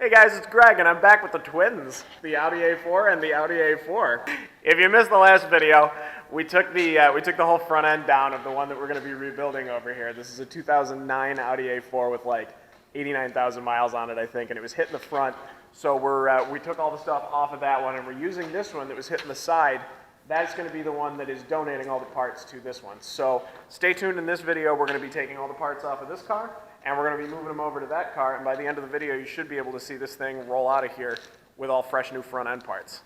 Hey guys, it's Greg, and I'm back with the twins, the Audi A4 and the Audi A4. If you missed the last video, we took the whole front end down of the one that we're going to be rebuilding over here. This is a 2009 Audi A4 with like 89,000 miles on it, I think, and it was hitting the front. So we took all the stuff off of that one, and we're using this one that was hitting the side. That's going to be the one that is donating all the parts to this one. So stay tuned in this video. We're going to be taking all the parts off of this car, and we're going to be moving them over to that car, and by the end of the video, you should be able to see this thing roll out of here with all fresh new front end parts.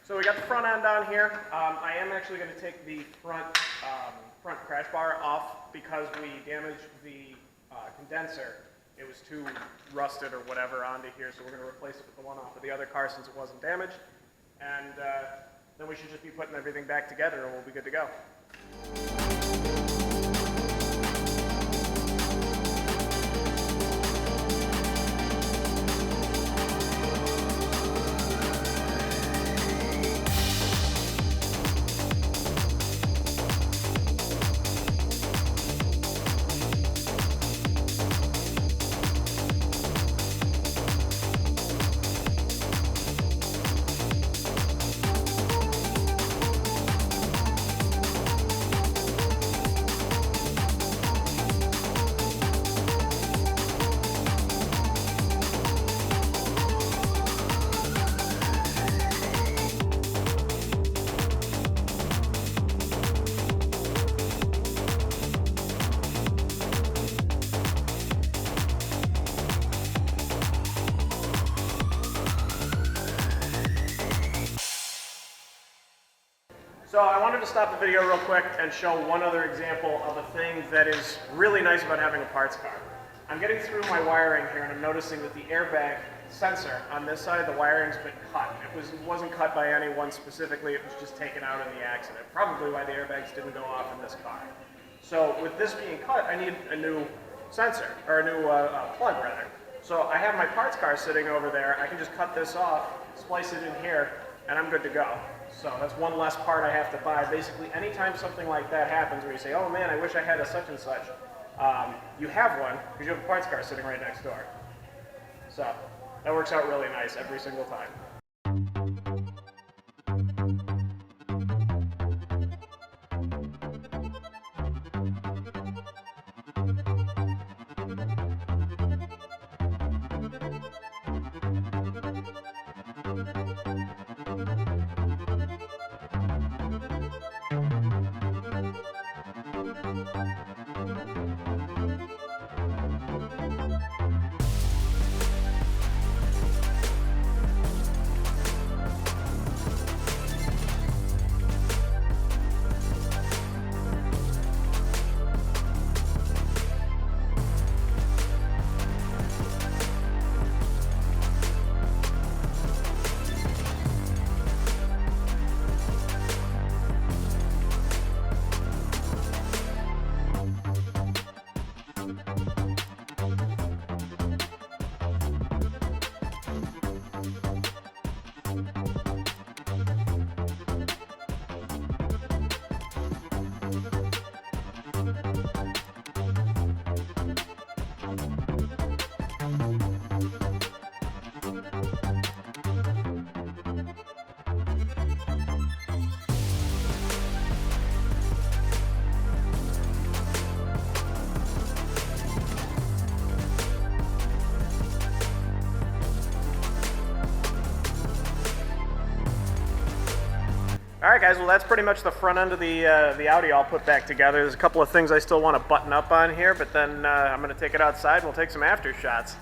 So we got the front end on here. I am actually going to take the front crash bar off because we damaged the condenser. It was too rusted or whatever onto here, so we're going to replace it with the one off of the other car since it wasn't damaged. And then we should just be putting everything back together and we'll be good to go. So I wanted to stop the video real quick and show one other example of a thing that is really nice about having a parts car. I'm getting through my wiring here and I'm noticing that the airbag sensor on this side, the wiring's been cut. It wasn't cut by anyone specifically, it was just taken out in the accident. Probably why the airbags didn't go off in this car. So with this being cut, I need a new sensor, or a new plug rather. So I have my parts car sitting over there. I can just cut this off, splice it in here, and I'm good to go. So that's one less part I have to buy. Basically, anytime something like that happens where you say, oh man, I wish I had a such and such, you have one because you have a parts car sitting right next door. So that works out really nice every single time. All right, guys, well, that's pretty much the front end of the Audi all put back together. There's a couple of things I still want to button up on here, but then I'm going to take it outside and we'll take some after shots.